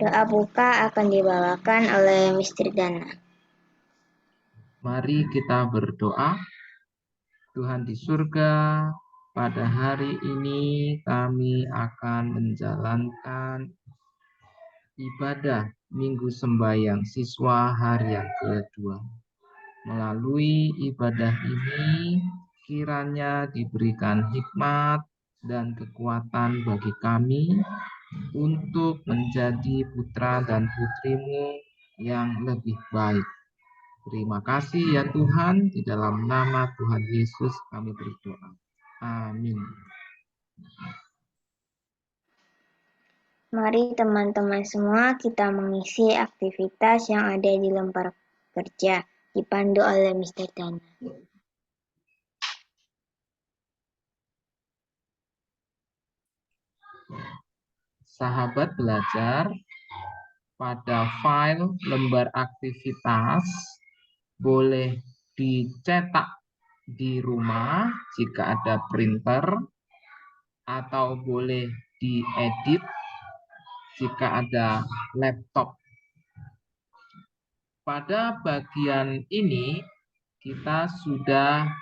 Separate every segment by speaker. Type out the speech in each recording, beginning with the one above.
Speaker 1: Doa buka akan dibawakan oleh Misteri Dana.
Speaker 2: Mari kita berdoa. Tuhan di surga, pada hari ini kami akan menjalankan ibadah Minggu Sembahyang Siswa hari yang kedua. Melalui ibadah ini, kiranya diberikan hikmat dan kekuatan bagi kami untuk menjadi putra dan putrimu yang lebih baik. Terima kasih ya Tuhan, di dalam nama Tuhan Yesus kami berdoa. Amin.
Speaker 1: Mari teman-teman semua kita mengisi aktivitas yang ada di lembar kerja, dipandu oleh Mr. Dana.
Speaker 2: Sahabat belajar, pada file lembar aktivitas boleh dicetak di rumah jika ada printer, atau boleh diedit jika ada laptop. Pada bagian ini kita sudah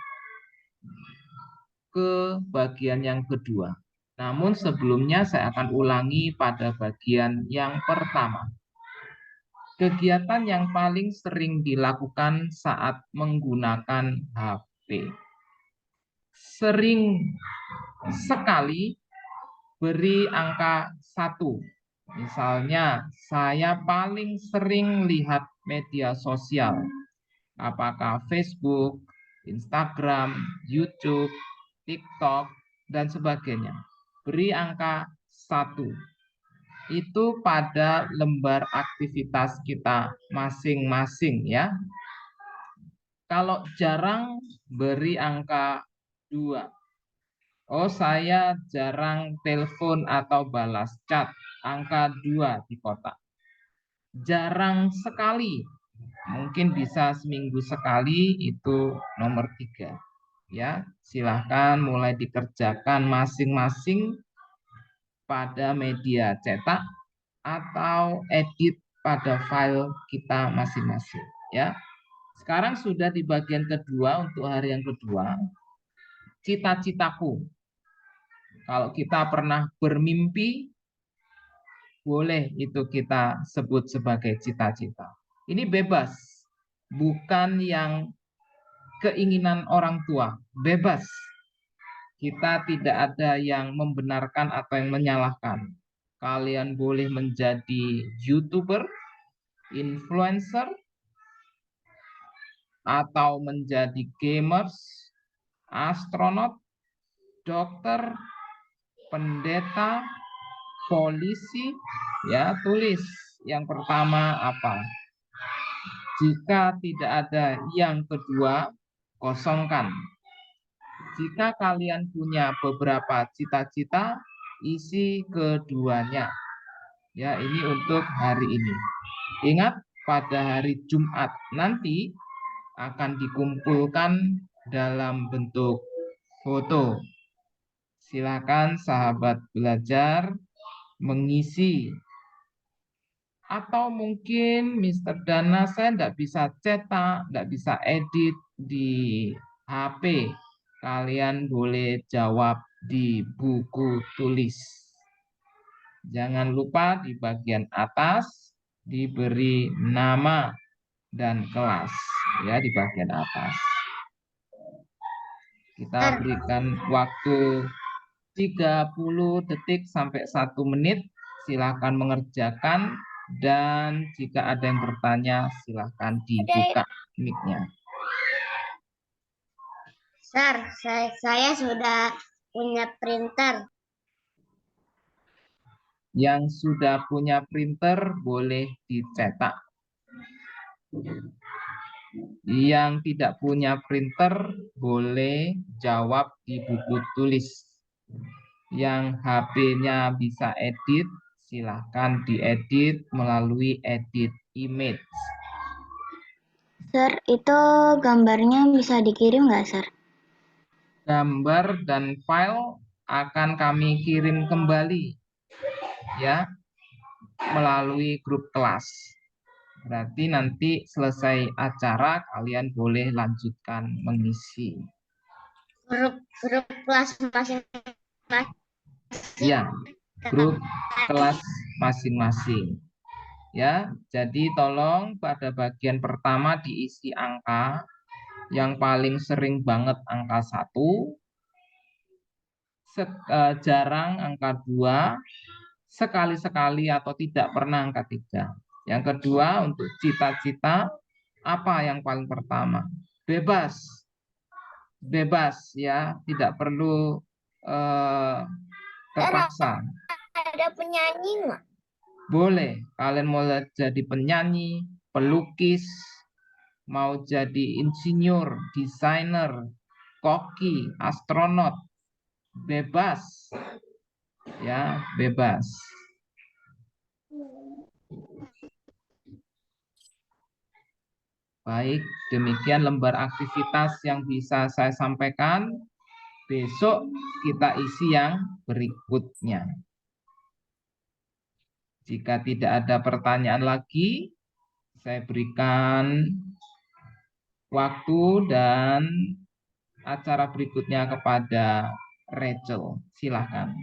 Speaker 2: ke bagian yang kedua. Namun sebelumnya saya akan ulangi pada bagian yang pertama. Kegiatan yang paling sering dilakukan saat menggunakan HP. Sering sekali beri angka 1. Misalnya, saya paling sering lihat media sosial. Apakah Facebook, Instagram, YouTube, TikTok, dan sebagainya. Beri angka 1. Itu pada lembar aktivitas kita masing-masing ya. Kalau jarang, beri angka 2. Oh, saya jarang telepon atau balas chat. Angka 2 di kotak. Jarang sekali, mungkin bisa seminggu sekali, itu nomor 3. Ya, silahkan mulai dikerjakan masing-masing pada media cetak atau edit pada file kita masing-masing ya. Sekarang sudah di bagian kedua untuk hari yang kedua. Cita-citaku. Kalau kita pernah bermimpi, boleh itu kita sebut sebagai cita-cita. Ini bebas, bukan yang keinginan orang tua, bebas. Kita tidak ada yang membenarkan atau yang menyalahkan. Kalian boleh menjadi YouTuber, influencer, atau menjadi gamers, astronot, dokter, pendeta, polisi. Ya, tulis yang pertama apa. Jika tidak ada yang kedua, kosongkan. Jika kalian punya beberapa cita-cita, isi keduanya. Ya, ini untuk hari ini. Ingat, pada hari Jumat nanti akan dikumpulkan dalam bentuk foto. Silakan sahabat belajar mengisi. Atau mungkin Mr. Dana, saya tidak bisa cetak, tidak bisa edit di HP. Kalian boleh jawab di buku tulis. Jangan lupa di bagian atas diberi nama dan kelas ya, di bagian atas. Kita berikan waktu 30 detik sampai 1 menit. Silakan mengerjakan, dan jika ada yang bertanya silakan dibuka mic-nya.
Speaker 1: Sir, saya sudah punya printer.
Speaker 2: Yang sudah punya printer boleh dicetak. Yang tidak punya printer boleh jawab di buku tulis. Yang HP-nya bisa edit, silahkan diedit melalui edit image.
Speaker 1: Sir, itu gambarnya bisa dikirim nggak, Sir?
Speaker 2: Gambar dan file akan kami kirim kembali ya. melalui grup kelas. Berarti nanti selesai acara kalian boleh lanjutkan mengisi.
Speaker 1: Grup kelas masing-masing.
Speaker 2: Ya, grup kelas masing-masing. Ya, jadi tolong pada bagian pertama diisi angka yang paling sering banget angka 1, jarang angka 2, sekali-sekali atau tidak pernah angka 3. Yang kedua, untuk cita-cita, apa yang paling pertama? Bebas. Bebas ya, tidak perlu terpaksa.
Speaker 1: Ada penyanyi nggak?
Speaker 2: Boleh, kalian mau jadi penyanyi, pelukis, mau jadi insinyur, desainer, koki, astronot, bebas. Ya, bebas. Baik, demikian lembar aktivitas yang bisa saya sampaikan. Besok kita isi yang berikutnya. Jika tidak ada pertanyaan lagi, saya berikan waktu dan acara berikutnya kepada Rachel. Silakan.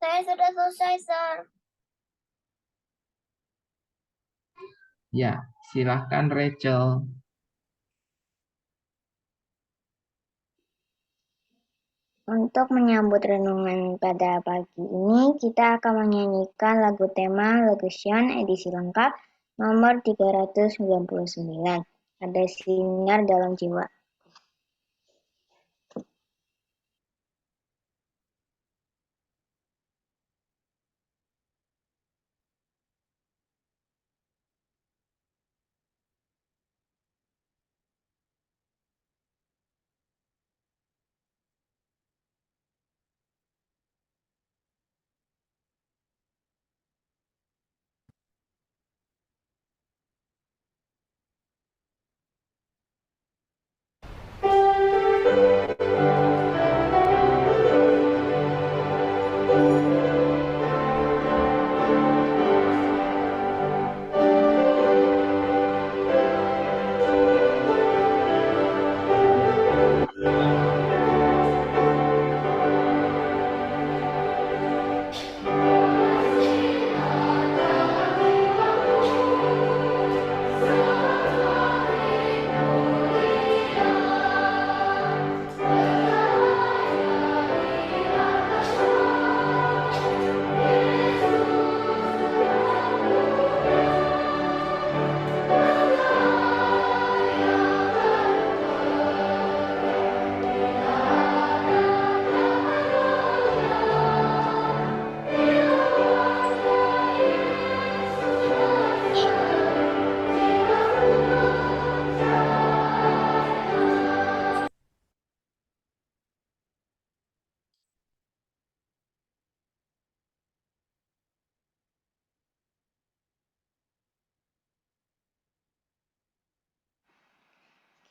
Speaker 1: Saya sudah selesai, Sir.
Speaker 2: Ya, silakan Rachel.
Speaker 1: Untuk menyambut renungan pada pagi ini, kita akan menyanyikan lagu tema Legación edisi lengkap nomor 399. Ada sinar dalam jiwa.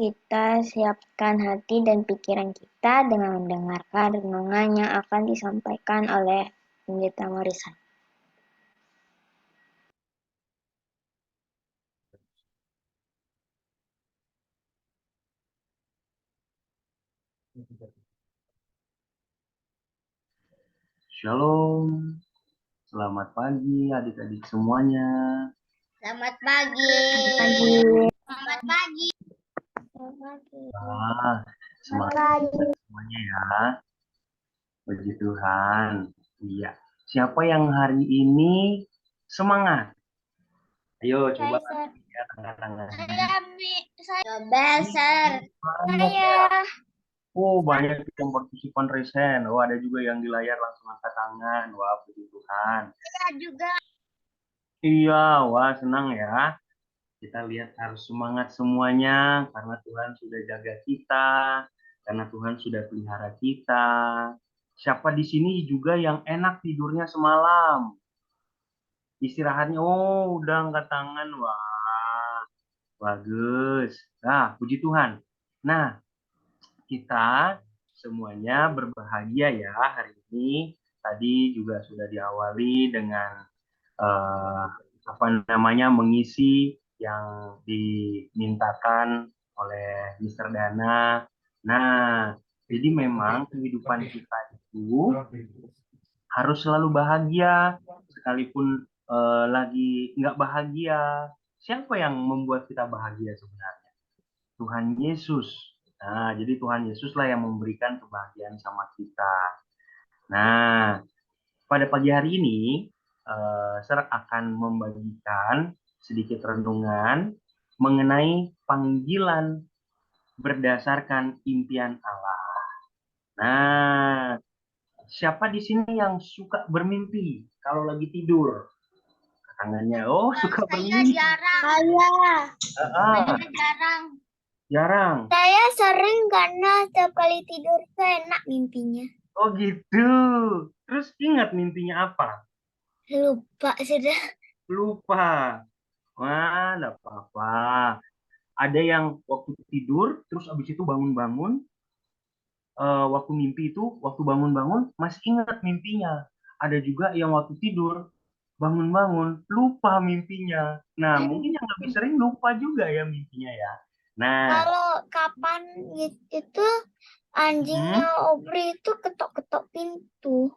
Speaker 1: Kita siapkan hati dan pikiran kita dengan mendengarkan renungan yang akan disampaikan oleh Pendeta Marisan.
Speaker 3: Shalom, selamat pagi adik-adik semuanya.
Speaker 1: Selamat pagi. Selamat pagi.
Speaker 3: Semangat semuanya ya. Puji Tuhan. Iya. Siapa yang hari ini semangat? Ayo coba ya tangan-tangan.
Speaker 1: Coba, Sir. Saya.
Speaker 3: Oh, banyak yang partisipan resen. Oh, ada juga yang di layar langsung angkat tangan. Wah, puji Tuhan.
Speaker 1: Saya juga.
Speaker 3: Iya, wah senang ya. Kita lihat harus semangat semuanya karena Tuhan sudah jaga kita, karena Tuhan sudah pelihara kita. Siapa di sini juga yang enak tidurnya semalam? Istirahatnya, oh udah angkat tangan, wah bagus. Nah, puji Tuhan. Nah, kita semuanya berbahagia ya hari ini. Tadi juga sudah diawali dengan eh, apa namanya mengisi yang dimintakan oleh Mister Dana. Nah, jadi memang kehidupan kita itu harus selalu bahagia, sekalipun lagi nggak bahagia. Siapa yang membuat kita bahagia sebenarnya? Tuhan Yesus. Nah, jadi Tuhan Yesus lah yang memberikan kebahagiaan sama kita. Nah, pada pagi hari ini, Ser akan membagikan sedikit renungan mengenai panggilan berdasarkan impian Allah. Nah, siapa di sini yang suka bermimpi kalau lagi tidur? Tangannya, oh suka
Speaker 1: Saya
Speaker 3: bermimpi.
Speaker 1: jarang.
Speaker 3: Ah,
Speaker 1: Saya jarang.
Speaker 3: jarang.
Speaker 1: Saya sering karena setiap kali tidur itu enak mimpinya.
Speaker 3: Oh gitu. Terus ingat mimpinya apa?
Speaker 1: Lupa sudah.
Speaker 3: Lupa. Wah, enggak apa-apa. Ada yang waktu tidur, terus abis itu bangun-bangun, waktu mimpi itu, waktu bangun-bangun, masih ingat mimpinya. Ada juga yang waktu tidur, bangun-bangun, lupa mimpinya. Nah, mungkin yang lebih sering lupa juga ya mimpinya ya. Nah,
Speaker 1: Kalau kapan itu anjingnya
Speaker 3: hmm,
Speaker 1: Obri itu ketok-ketok pintu.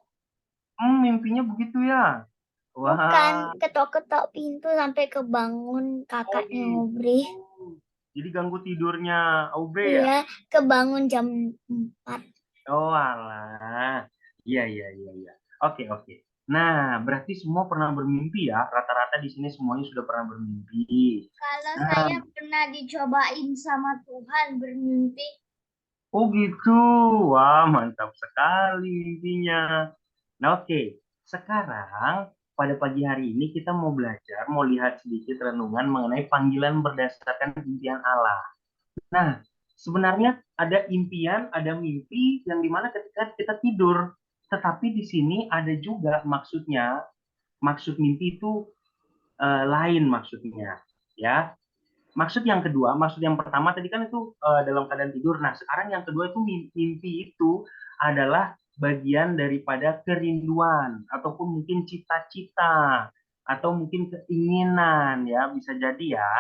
Speaker 3: mimpinya begitu ya.
Speaker 1: Bukan
Speaker 3: Wah,
Speaker 1: ketok-ketok pintu sampai kebangun
Speaker 3: oh
Speaker 1: kakaknya Obri.
Speaker 3: gitu. Jadi ganggu tidurnya Aube ya?
Speaker 1: Iya, kebangun jam 4.
Speaker 3: Oh alah. Iya, iya, iya, iya. Oke, oke. Nah, berarti semua pernah bermimpi ya? Rata-rata di sini semuanya sudah pernah bermimpi.
Speaker 1: Kalau
Speaker 3: Nah,
Speaker 1: saya pernah dicobain sama Tuhan bermimpi.
Speaker 3: oh gitu. Wah, mantap sekali mimpinya. Nah, oke. Sekarang pada pagi hari ini kita mau belajar, mau lihat sedikit renungan mengenai panggilan berdasarkan impian Allah. Nah, sebenarnya ada impian, ada mimpi yang dimana ketika kita tidur. Tetapi di sini ada juga maksudnya, maksud mimpi itu lain maksudnya, ya. Maksud yang kedua, maksud yang pertama tadi kan itu dalam keadaan tidur. Nah, sekarang yang kedua itu mimpi itu adalah bagian daripada kerinduan ataupun mungkin cita-cita atau mungkin keinginan ya, bisa jadi ya.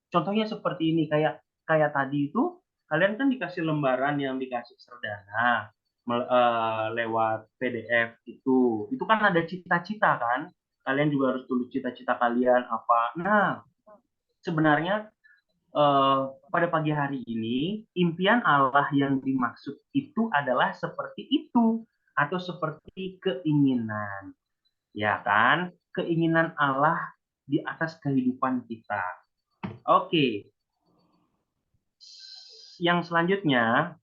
Speaker 3: Contohnya seperti ini kayak kayak tadi itu kalian kan dikasih lembaran yang dikasih Serdana lewat PDF itu. Itu kan ada cita-cita kan? Kalian juga harus tulis cita-cita kalian apa. Nah, sebenarnya pada pagi hari ini, impian Allah yang dimaksud itu adalah seperti itu, atau seperti keinginan, ya kan? Keinginan Allah di atas kehidupan kita. Oke, yang selanjutnya,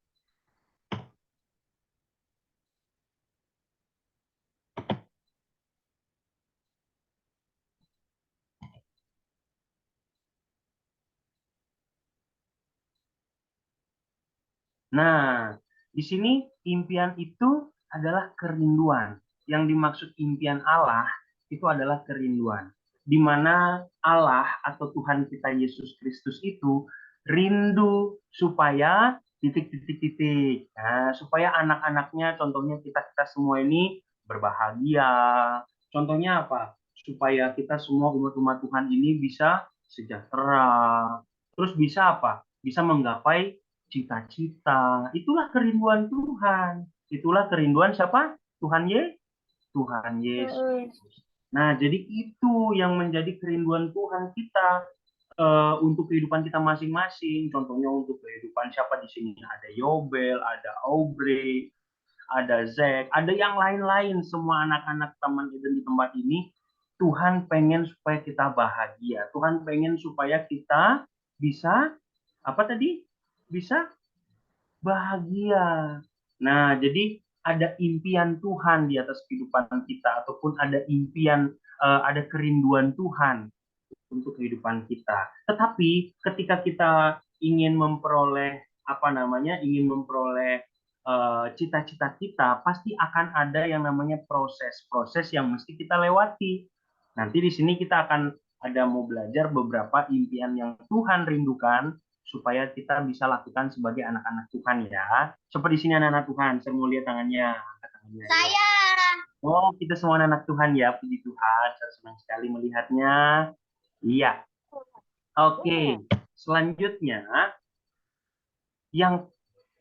Speaker 3: nah, di sini impian itu adalah kerinduan. Yang dimaksud impian Allah itu adalah kerinduan. Di mana Allah atau Tuhan kita Yesus Kristus itu rindu supaya titik-titik-titik. Nah, supaya anak-anaknya, contohnya kita-kita semua ini berbahagia. Contohnya apa? Supaya kita semua umat-umat Tuhan ini bisa sejahtera. Terus bisa apa? Bisa menggapai cita-cita. Itulah kerinduan Tuhan. Itulah kerinduan siapa? Tuhan Yesus. Nah, jadi itu yang menjadi kerinduan Tuhan kita untuk kehidupan kita masing-masing. Contohnya untuk kehidupan siapa di sini? Ada Yobel, ada Aubrey, ada Zack, ada yang lain-lain. Semua anak-anak teman Eden di tempat ini, Tuhan pengen supaya kita bahagia. Tuhan pengen supaya kita bisa apa tadi? Bisa bahagia. Nah, jadi ada impian Tuhan di atas kehidupan kita, ataupun ada impian, ada kerinduan Tuhan untuk kehidupan kita. Tetapi ketika kita ingin memperoleh ingin memperoleh cita-cita kita, pasti akan ada yang namanya proses-proses yang mesti kita lewati. Nanti di sini kita akan mau belajar beberapa impian yang Tuhan rindukan supaya kita bisa lakukan sebagai anak-anak Tuhan ya. Seperti sini anak-anak Tuhan, saya mau lihat tangannya, angkat tangannya.
Speaker 1: Saya.
Speaker 3: Oh, kita semua anak Tuhan ya, puji Tuhan. Saya senang sekali melihatnya. Iya. Oke, selanjutnya yang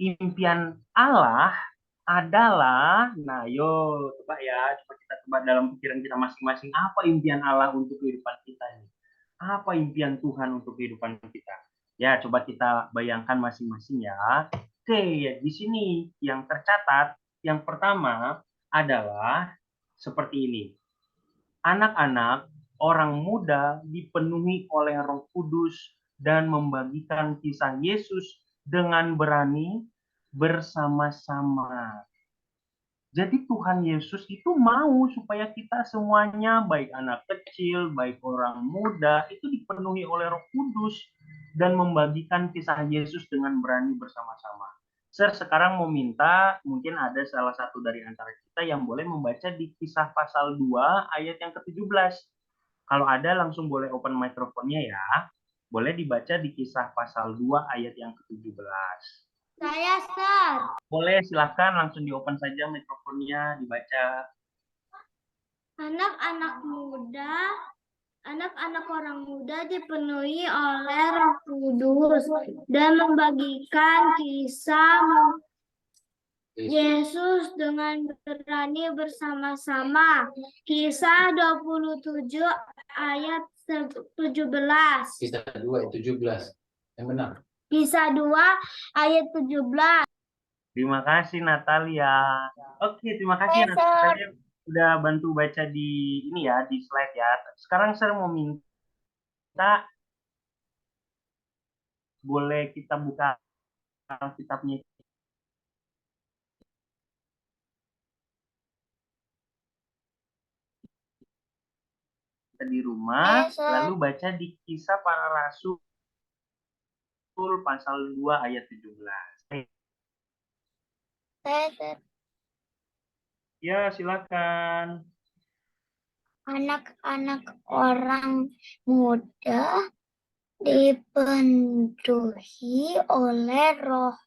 Speaker 3: impian Allah adalah, nah yo, coba ya, coba kita coba dalam pikiran kita masing-masing, apa impian Allah untuk kehidupan kita ini? Apa impian Tuhan untuk kehidupan kita? Ya, coba kita bayangkan masing-masing ya. Oke, ya, di sini yang tercatat, yang pertama adalah seperti ini. Anak-anak, orang muda dipenuhi oleh Roh Kudus dan membagikan kisah Yesus dengan berani bersama-sama. Jadi Tuhan Yesus itu mau supaya kita semuanya, baik anak kecil, baik orang muda, itu dipenuhi oleh Roh Kudus dan membagikan kisah Yesus dengan berani bersama-sama. Saya sekarang mau minta, mungkin ada salah satu dari antara kita yang boleh membaca di Kisah pasal 2 ayat yang ke-17. Kalau ada langsung boleh open mikrofonnya ya. Boleh dibaca di Kisah pasal 2 ayat yang ke-17.
Speaker 1: Saya, Sir.
Speaker 3: Boleh, silahkan langsung di-open saja mikrofonnya, dibaca.
Speaker 1: Anak-anak orang muda dipenuhi oleh Roh Kudus dan membagikan kisah Yesus dengan berani bersama-sama. Kisah 27 ayat 17.
Speaker 2: Kisah 2 ayat 17. Yang benar.
Speaker 1: Kisah 2 ayat 17.
Speaker 3: Terima kasih Natalia. Oke, terima kasih Natalia udah bantu baca di ini ya, di slide ya. Sekarang saya mau minta boleh kita buka kitabnya kita di rumah, lalu baca di Kisah Para Rasul pasal 2 ayat 17. Ya, silakan.
Speaker 1: Anak-anak orang muda dipenuhi oleh Roh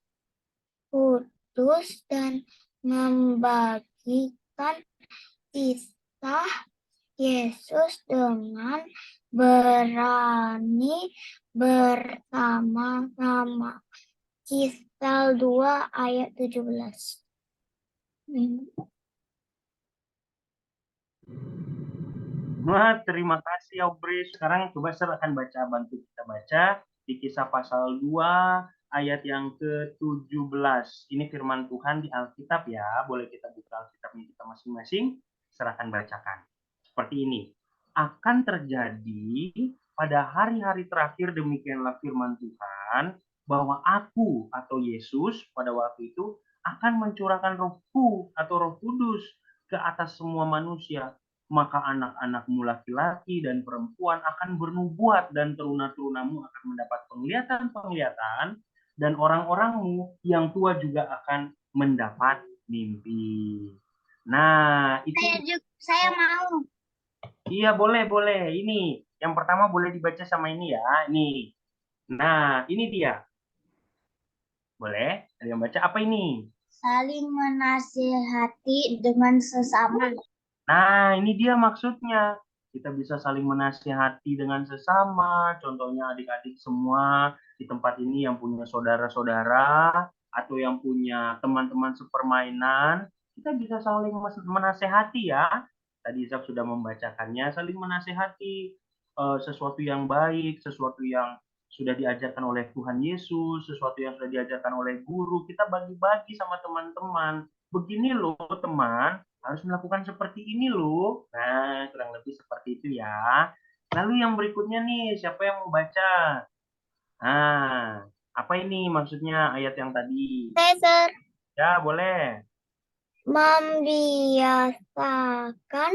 Speaker 1: Kudus dan membagikan kisah Yesus dengan berani bersama-sama. Kisah 2 ayat 17.
Speaker 3: Wah, terima kasih Aubrey. Sekarang coba saya akan bantu kita baca di Kisah pasal 2 ayat yang ke-17. Ini firman Tuhan di Alkitab ya. Boleh kita buka Alkitabnya kita masing-masing. Saya akan bacakan. Seperti ini. Akan terjadi pada hari-hari terakhir, demikianlah firman Tuhan, bahwa aku atau Yesus pada waktu itu akan mencurahkan Rohku atau Roh Kudus ke atas semua manusia. Maka anak-anakmu laki-laki dan perempuan akan bernubuat dan teruna-terunamu akan mendapat penglihatan-penglihatan dan orang-orangmu yang tua juga akan mendapat mimpi. Nah, itu
Speaker 1: saya mau.
Speaker 3: Iya, boleh. Ini yang pertama boleh dibaca sama ini ya. Ini. Nah, ini dia. Boleh? Ada yang baca apa ini?
Speaker 1: Saling menasihati dengan sesama.
Speaker 3: Nah, ini dia maksudnya. Kita bisa saling menasihati dengan sesama. Contohnya adik-adik semua di tempat ini yang punya saudara-saudara atau yang punya teman-teman sepermainan. Kita bisa saling menasihati ya. Tadi Zak sudah membacakannya. Saling menasihati sesuatu yang baik, sesuatu yang sudah diajarkan oleh Tuhan Yesus, sesuatu yang sudah diajarkan oleh guru. Kita bagi-bagi sama teman-teman. Begini loh teman, harus melakukan seperti ini loh. Nah, kurang lebih seperti itu ya. Lalu yang berikutnya nih, siapa yang mau baca? Nah, apa ini maksudnya ayat yang tadi?
Speaker 1: Saya,
Speaker 3: Ya, boleh.
Speaker 1: membiasakan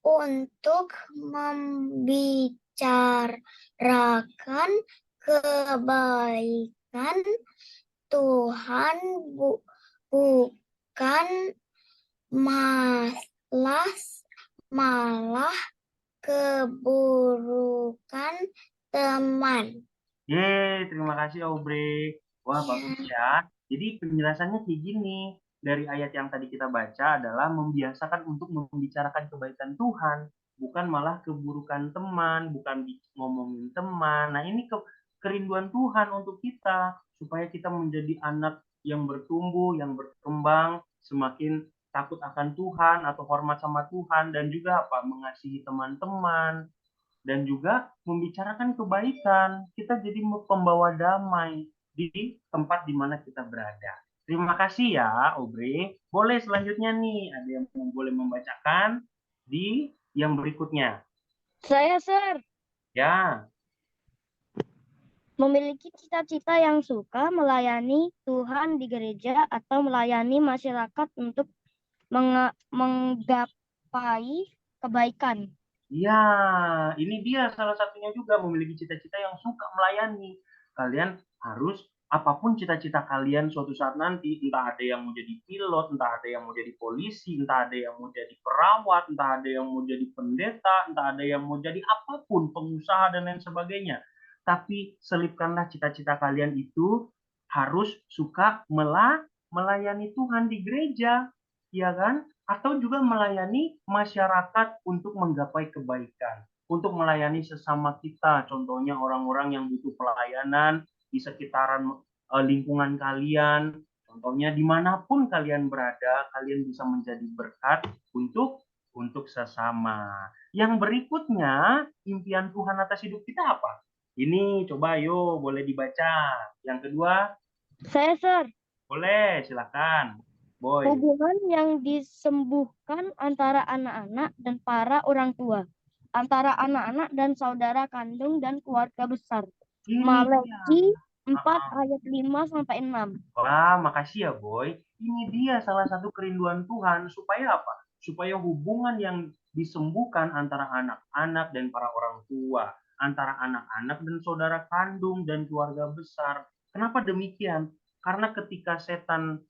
Speaker 1: untuk membicarakan kebaikan Tuhan, bukan malah keburukan teman.
Speaker 3: Terima kasih Aubrey. Wah, bagus ya. Jadi penjelasannya kayak gini. Dari ayat yang tadi kita baca adalah membiasakan untuk membicarakan kebaikan Tuhan, bukan malah keburukan teman, bukan ngomongin teman. Nah, ini kerinduan Tuhan untuk kita, supaya kita menjadi anak yang bertumbuh, yang berkembang, semakin takut akan Tuhan atau hormat sama Tuhan, dan juga apa? Mengasihi teman-teman, dan juga membicarakan kebaikan. Kita jadi pembawa damai di tempat di mana kita berada. Terima kasih ya, Aubrey. Boleh selanjutnya nih, ada yang boleh membacakan di yang berikutnya.
Speaker 4: Saya, Sir,
Speaker 3: Ya,
Speaker 4: memiliki cita-cita yang suka melayani Tuhan di gereja atau melayani masyarakat untuk menggapai kebaikan.
Speaker 3: ya, ini dia salah satunya juga, memiliki cita-cita yang suka melayani. Kalian harus, apapun cita-cita kalian suatu saat nanti, entah ada yang mau jadi pilot, entah ada yang mau jadi polisi, entah ada yang mau jadi perawat, entah ada yang mau jadi pendeta, entah ada yang mau jadi apapun, pengusaha dan lain sebagainya. Tapi selipkanlah cita-cita kalian itu harus suka melayani Tuhan di gereja, ya kan? Atau juga melayani masyarakat untuk menggapai kebaikan, untuk melayani sesama kita, contohnya orang-orang yang butuh pelayanan di sekitaran lingkungan kalian, contohnya dimanapun kalian berada, kalian bisa menjadi berkat untuk sesama. Yang berikutnya, impian Tuhan atas hidup kita apa? Ini coba ayo boleh dibaca. Yang kedua,
Speaker 4: Saya, Sir,
Speaker 3: boleh silakan. Boy.
Speaker 4: hubungan yang disembuhkan antara anak-anak dan para orang tua, antara anak-anak dan saudara kandung dan keluarga besar.
Speaker 3: Ini dia.
Speaker 4: Maleakhi 4 ayat 5 sampai 6.
Speaker 3: Wah, makasih ya, Boy. Ini dia salah satu kerinduan Tuhan. Supaya apa? Supaya hubungan yang disembuhkan antara anak-anak dan para orang tua, antara anak-anak dan saudara kandung dan keluarga besar. Kenapa demikian? Karena ketika setan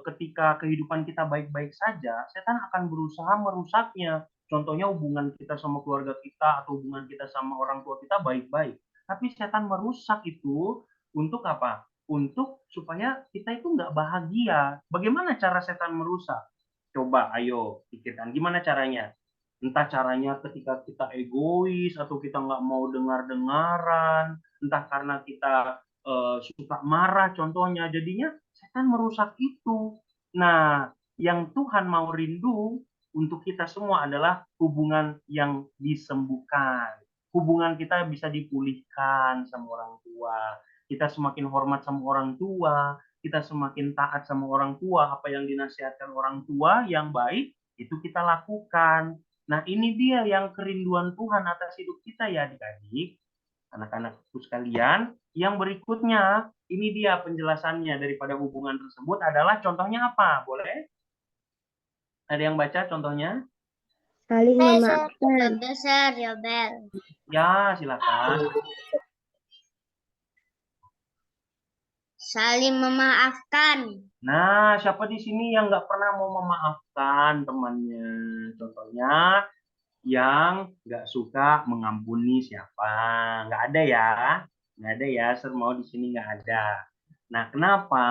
Speaker 3: ketika kehidupan kita baik-baik saja, setan akan berusaha merusaknya. Contohnya hubungan kita sama keluarga kita atau hubungan kita sama orang tua kita baik-baik. Tapi setan merusak itu untuk apa? Untuk supaya kita itu nggak bahagia. Bagaimana cara setan merusak? Coba ayo pikirkan gimana caranya. Entah caranya ketika kita egois atau kita nggak mau dengar-dengaran, entah karena kita suka marah contohnya, jadinya setan merusak itu. Nah, yang Tuhan mau rindu untuk kita semua adalah hubungan yang disembuhkan. Hubungan kita bisa dipulihkan sama orang tua. Kita semakin hormat sama orang tua, kita semakin taat sama orang tua, apa yang dinasihatkan orang tua yang baik, itu kita lakukan. Nah, ini dia yang kerinduan Tuhan atas hidup kita ya adik-adik, anak-anakku sekalian. Yang berikutnya, ini dia penjelasannya daripada hubungan tersebut adalah contohnya apa? Boleh? Ada yang baca contohnya?
Speaker 1: Saling
Speaker 4: memaafkan.
Speaker 1: Besar, Yobel.
Speaker 3: Ya, silakan.
Speaker 1: Saling memaafkan.
Speaker 3: Nah, siapa di sini yang nggak pernah mau memaafkan temannya? Contohnya, yang nggak suka mengampuni siapa? Nggak ada ya? Nggak ada ya, semua di sini nggak ada. Nah, kenapa?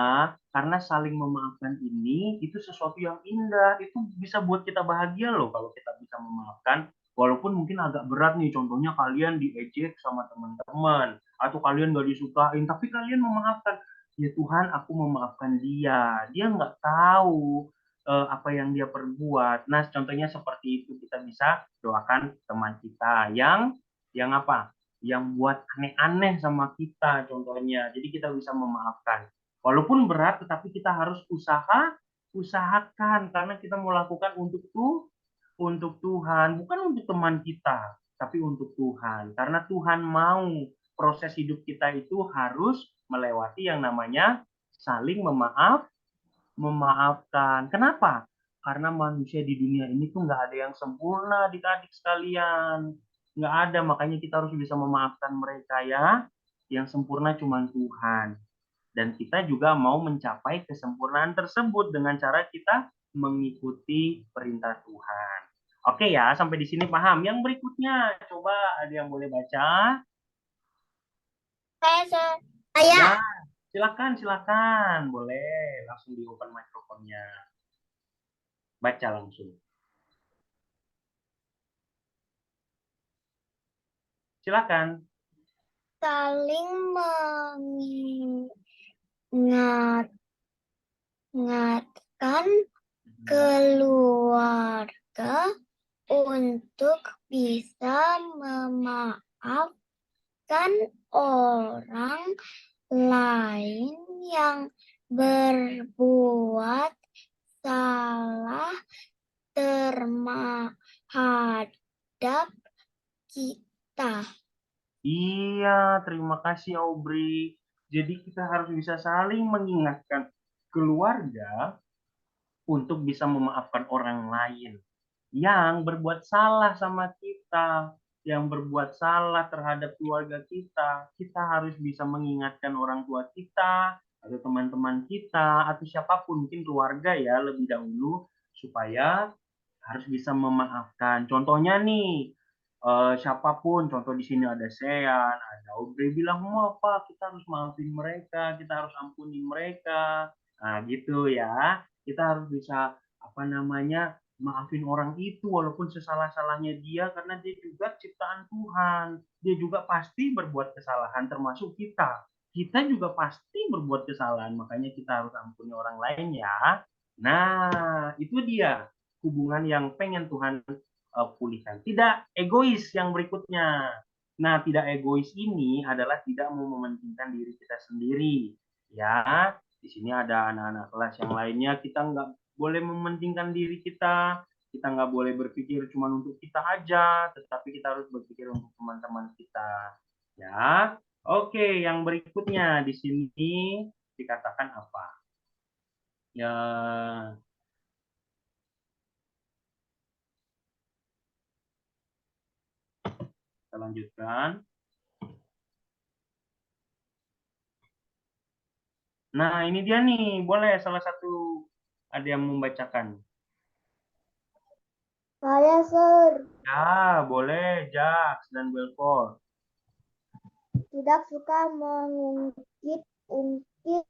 Speaker 3: Karena saling memaafkan ini itu sesuatu yang indah. Itu bisa buat kita bahagia loh kalau kita bisa memaafkan. Walaupun mungkin agak berat nih, contohnya kalian diejek sama teman-teman. Atau kalian nggak disukain, tapi kalian memaafkan. Ya Tuhan, aku memaafkan dia. Dia nggak tahu apa yang dia perbuat. Nah, contohnya seperti itu kita bisa doakan teman kita yang apa? Yang buat aneh-aneh sama kita contohnya. Jadi kita bisa memaafkan. Walaupun berat, tetapi kita harus usahakan karena kita mau lakukan untuk Tuhan, bukan untuk teman kita, tapi untuk Tuhan. Karena Tuhan mau proses hidup kita itu harus melewati yang namanya saling memaafkan. Kenapa? Karena manusia di dunia ini tuh nggak ada yang sempurna, adik-adik sekalian. Nggak ada, makanya kita harus bisa memaafkan mereka ya. Yang sempurna cuma Tuhan. Dan kita juga mau mencapai kesempurnaan tersebut dengan cara kita mengikuti perintah Tuhan. Oke ya, sampai di sini paham. Yang berikutnya, coba ada yang boleh baca?
Speaker 1: Saya.
Speaker 3: Ya, silakan. Boleh, langsung di open mikrofonnya. Baca langsung. Silakan.
Speaker 1: Saling mengingatkan keluarga untuk bisa memaafkan orang lain yang berbuat salah terhadap kita.
Speaker 3: Iya, terima kasih Aubrey. Jadi kita harus bisa saling mengingatkan keluarga untuk bisa memaafkan orang lain yang berbuat salah sama kita, yang berbuat salah terhadap keluarga kita. Kita harus bisa mengingatkan orang tua kita, atau teman-teman kita, atau siapapun, mungkin keluarga ya lebih dahulu, supaya harus bisa memaafkan. Contohnya nih, siapapun, contoh di sini ada Sean, ada Aubrey bilang, mau apa, kita harus maafin mereka, kita harus ampuni mereka. Nah, gitu ya. Kita harus bisa apa namanya maafin orang itu walaupun sesalah-salahnya dia karena dia juga ciptaan Tuhan. Dia juga pasti berbuat kesalahan termasuk kita. Kita juga pasti berbuat kesalahan, makanya kita harus ampuni orang lain ya. Nah, itu dia hubungan yang pengen Tuhan pulihkan. Tidak egois yang berikutnya. Nah, tidak egois ini adalah tidak mau mementingkan diri kita sendiri. Ya, di sini ada anak-anak kelas yang lainnya, kita nggak boleh mementingkan diri kita. Kita nggak boleh berpikir cuma untuk kita aja, tetapi kita harus berpikir untuk teman-teman kita. Ya, oke. Yang berikutnya di sini dikatakan apa? Ya, kita lanjutkan. Nah, ini dia nih. Boleh salah satu ada yang membacakan.
Speaker 1: Saya, Sir,
Speaker 3: Ya, boleh. Jax dan Belfort.
Speaker 1: tidak suka mengungkit-ungkit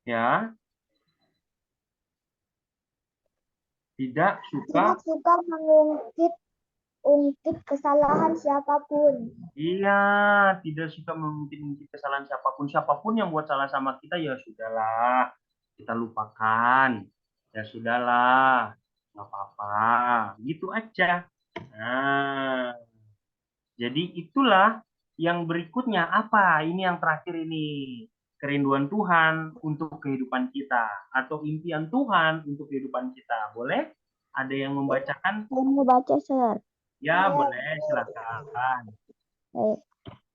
Speaker 3: Ya, tidak
Speaker 1: tidak
Speaker 3: suka.
Speaker 1: suka mengungkit-ungkit kesalahan siapapun.
Speaker 3: Iya, tidak suka mengungkit-ungkit kesalahan siapapun. Siapapun yang buat salah sama kita, ya sudahlah. Kita lupakan. Ya sudahlah. Nggak apa-apa. Gitu aja. Nah, jadi itulah yang berikutnya. Apa? Ini yang terakhir ini. Kerinduan Tuhan untuk kehidupan kita. Atau impian Tuhan untuk kehidupan kita. Boleh? Ada yang membacakan?
Speaker 1: Saya mau baca, Sir.
Speaker 3: Ya, boleh. Silakan.
Speaker 1: Baik.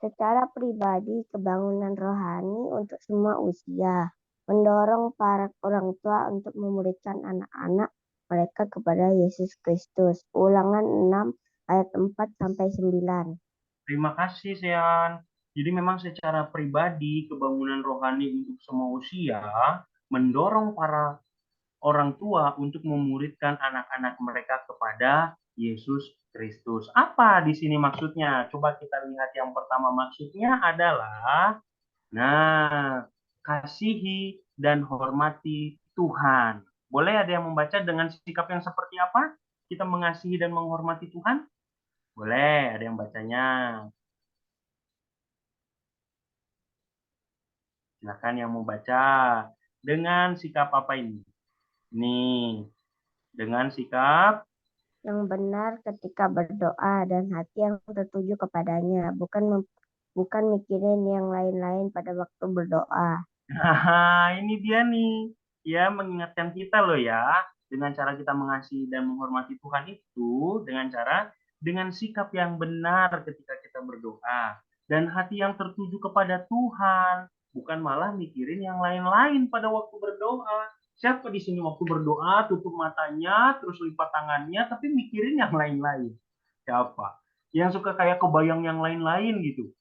Speaker 1: Secara pribadi, kebangunan rohani untuk semua usia, mendorong para orang tua untuk memuridkan anak-anak mereka kepada Yesus Kristus. Ulangan 6 ayat 4-9.
Speaker 3: Terima kasih, Sean. Jadi memang secara pribadi, kebangunan rohani untuk semua usia mendorong para orang tua untuk memuridkan anak-anak mereka kepada Yesus Kristus. Apa di sini maksudnya? Coba kita lihat yang pertama maksudnya adalah, nah, kasihi dan hormati Tuhan. Boleh ada yang membaca dengan sikap yang seperti apa? Kita mengasihi dan menghormati Tuhan? Boleh, ada yang bacanya. Silakan yang mau baca. Dengan sikap apa ini? Nih, dengan sikap
Speaker 1: Yang benar ketika berdoa dan hati yang tertuju kepadanya, bukan mikirin yang lain-lain pada waktu berdoa.
Speaker 3: Nah, ini dia nih. Ya, mengingatkan kita loh ya. Dengan cara kita mengasihi dan menghormati Tuhan itu, dengan cara dengan sikap yang benar ketika kita berdoa. Dan hati yang tertuju kepada Tuhan. Bukan malah mikirin yang lain-lain pada waktu berdoa. Siapa di sini waktu berdoa, tutup matanya, terus lipat tangannya, tapi mikirin yang lain-lain? Siapa? Yang suka kayak kebayang yang lain-lain gitu.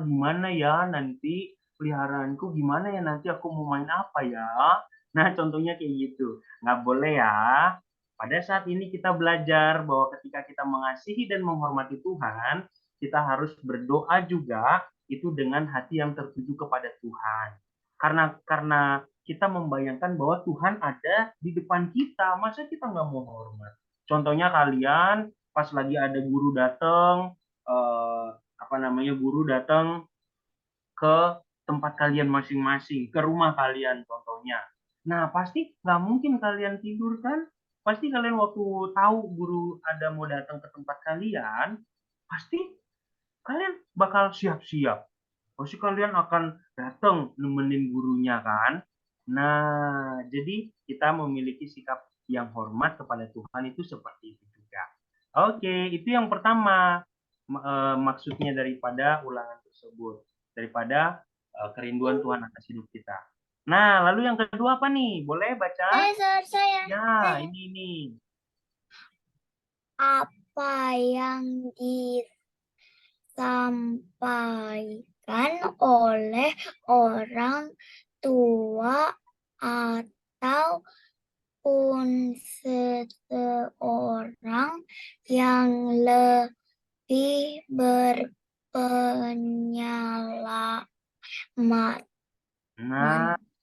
Speaker 3: Gimana ya nanti peliharaanku, gimana ya nanti aku mau main apa ya? Nah, contohnya kayak gitu. Nggak boleh ya. Pada saat ini kita belajar bahwa ketika kita mengasihi dan menghormati Tuhan, kita harus berdoa juga itu dengan hati yang tertuju kepada Tuhan. Karena kita membayangkan bahwa Tuhan ada di depan kita, masa kita nggak mau hormat? Contohnya kalian pas lagi ada guru datang, guru datang ke tempat kalian masing-masing, ke rumah kalian contohnya. Nah, pasti nggak mungkin kalian tidur kan? Pasti kalian waktu tahu guru ada mau datang ke tempat kalian, pasti kalian bakal siap-siap. Pasti kalian akan datang nemenin gurunya kan? Nah, jadi kita memiliki sikap yang hormat kepada Tuhan itu seperti itu juga. Oke, itu yang pertama maksudnya daripada ulangan tersebut. Daripada kerinduan Tuhan atas hidup kita. Nah, lalu yang kedua apa nih? Boleh baca?
Speaker 1: Saya.
Speaker 3: Ya, ini.
Speaker 1: Apa yang disampaikan oleh orang tua ataupun seseorang yang lebih berpengalaman.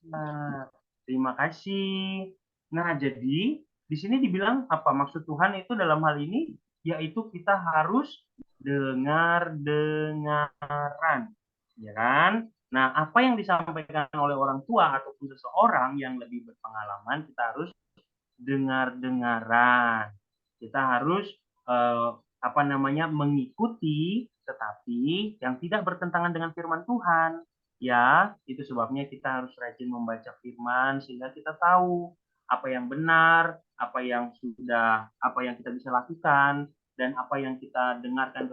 Speaker 3: Nah, terima kasih. Nah, jadi di sini dibilang apa maksud Tuhan itu dalam hal ini? Yaitu kita harus dengar-dengaran. Ya kan? Nah, apa yang disampaikan oleh orang tua ataupun seseorang yang lebih berpengalaman, kita harus dengar-dengaran. Kita harus mengikuti, tetapi yang tidak bertentangan dengan firman Tuhan. Ya, itu sebabnya kita harus rajin membaca firman sehingga kita tahu apa yang benar, apa yang kita bisa lakukan, dan apa yang kita dengarkan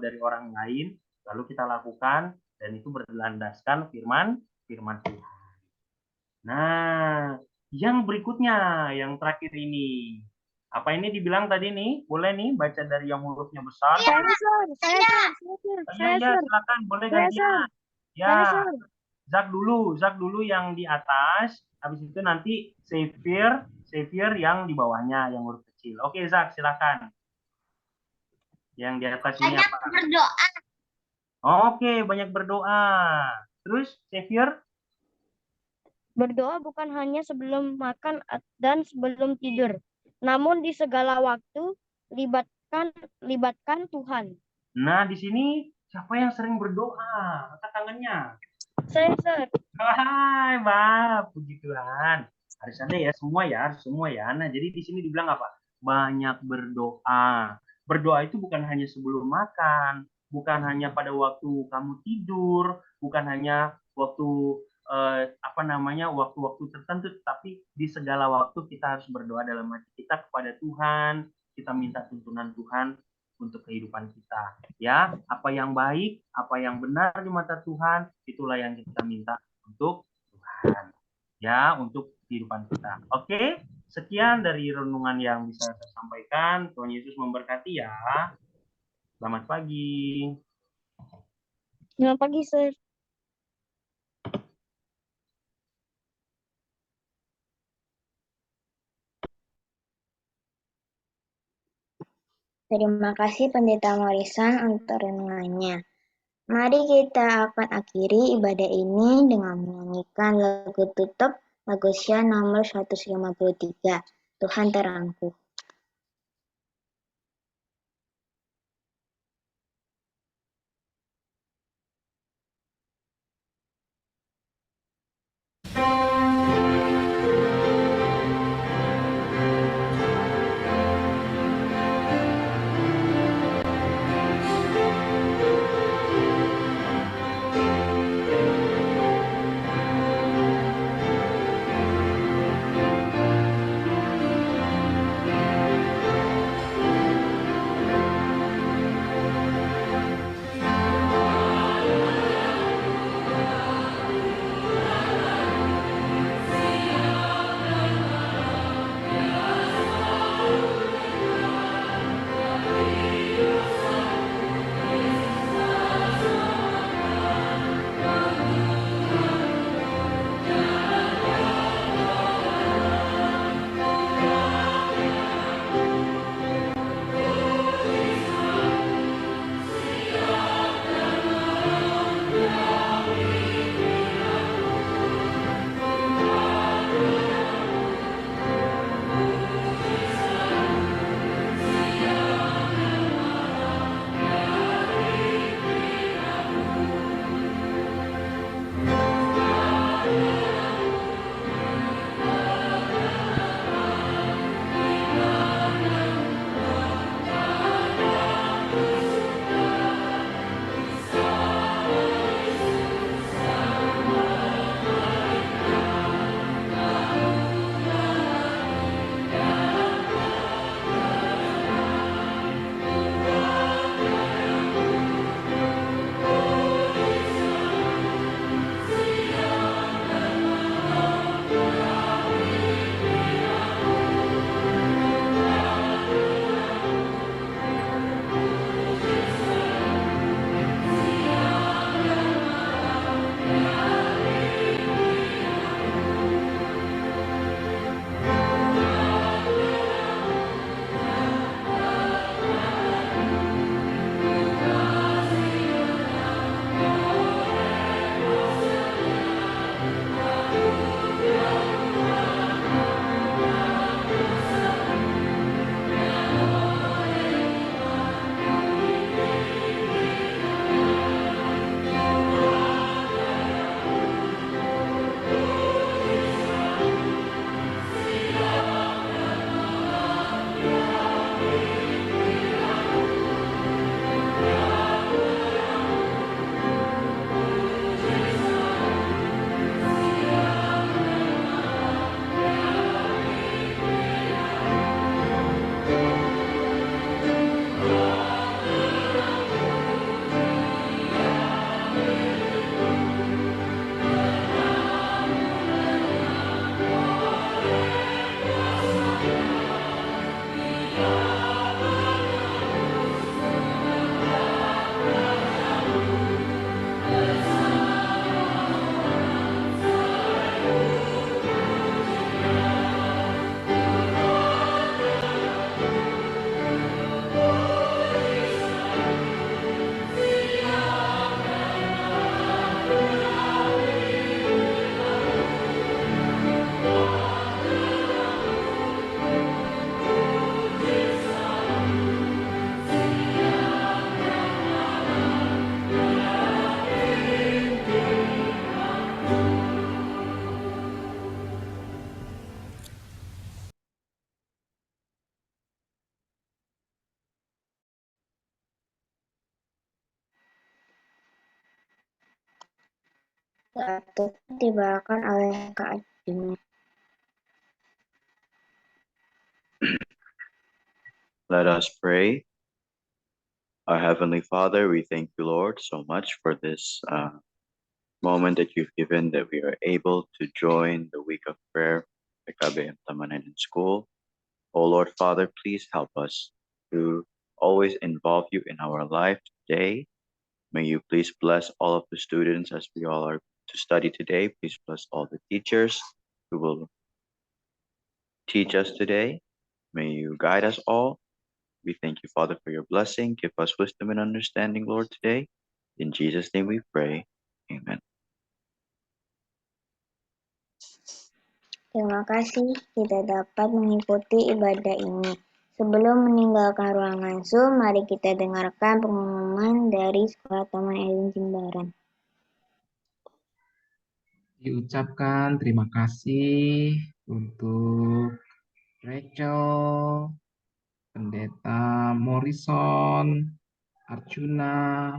Speaker 3: dari orang lain, lalu kita lakukan, dan itu berlandaskan firman Tuhan. Nah, yang berikutnya, yang terakhir ini. Apa ini dibilang tadi nih? Boleh nih baca dari yang hurufnya besar?
Speaker 4: Saya,
Speaker 3: Ya, silakan. Boleh gantian. Ya, Zak dulu yang di atas. Habis itu nanti Xavier yang di bawahnya, yang huruf kecil. Oke, Zak, silakan. Yang di atas ini apa?
Speaker 1: Berdoa.
Speaker 3: Oke, banyak berdoa. Terus, Xavier?
Speaker 4: Berdoa bukan hanya sebelum makan dan sebelum tidur, namun di segala waktu libatkan Tuhan.
Speaker 3: Nah, di sini siapa yang sering berdoa? Angkat tangannya.
Speaker 4: Saya, Sir.
Speaker 3: Hai, Bab. Puji Tuhan. Harus ada ya, harus semua ya. Nah, jadi di sini dibilang apa? Banyak berdoa. Berdoa itu bukan hanya sebelum makan, bukan hanya pada waktu kamu tidur, bukan hanya waktu waktu-waktu tertentu, tapi di segala waktu kita harus berdoa dalam hati kita kepada Tuhan. Kita minta tuntunan Tuhan untuk kehidupan kita. Ya, apa yang baik, apa yang benar di mata Tuhan, itulah yang kita minta untuk Tuhan. Ya, untuk kehidupan kita. Oke, sekian dari renungan yang bisa saya sampaikan. Tuhan Yesus memberkati ya. Selamat pagi.
Speaker 4: Selamat pagi, Sir.
Speaker 1: Terima kasih Pendeta Morrison untuk renungannya. Mari kita akan akhiri ibadah ini dengan menyanyikan lagu tutup lagu Sya nomor 153. Tuhan terangku. atau dibawakan oleh Kak Juni.
Speaker 5: Let us pray. Our Heavenly Father, we thank you, Lord, so much for this moment that you've given that we are able to join the week of prayer PKBM Tamanan in school. Oh Lord Father, please help us to always involve you in our life today. May you please bless all of the students as we all are to study today. Please bless all the teachers who will teach us today. May you guide us all. We thank you, Father, for your blessing. Give us wisdom and understanding, Lord, today. In Jesus' name we pray. Amen.
Speaker 1: Terima kasih kita dapat mengikuti ibadah ini. Sebelum meninggalkan ruangan Zoom, mari kita dengarkan pengumuman dari Sekolah Taman Eden Jimbaran.
Speaker 2: Diucapkan terima kasih untuk Rachel, Pendeta Morrison, Arjuna,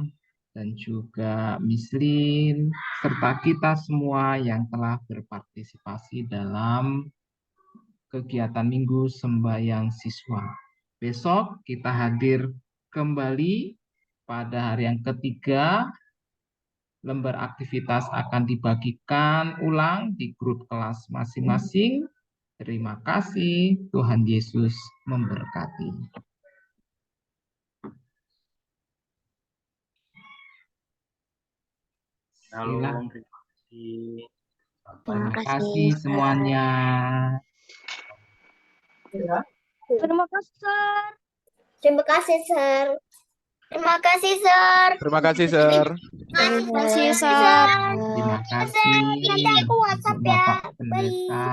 Speaker 2: dan juga Miss Lin, serta kita semua yang telah berpartisipasi dalam kegiatan Minggu Sembahyang Siswa. Besok kita hadir kembali pada hari yang ketiga. Lembar aktivitas akan dibagikan ulang di grup kelas masing-masing. Terima kasih. Tuhan Yesus memberkati.
Speaker 3: Shalom, terima kasih.
Speaker 2: Terima kasih semuanya.
Speaker 4: Terima kasih, Sir.
Speaker 6: Terima kasih, Sir. Terima kasih, Sir.
Speaker 7: Terima kasih, Sir.
Speaker 6: Terima kasih,
Speaker 2: Terima kasih
Speaker 6: Nanti aku WhatsApp
Speaker 2: untuk
Speaker 6: ya.
Speaker 2: Bapak Pendeta.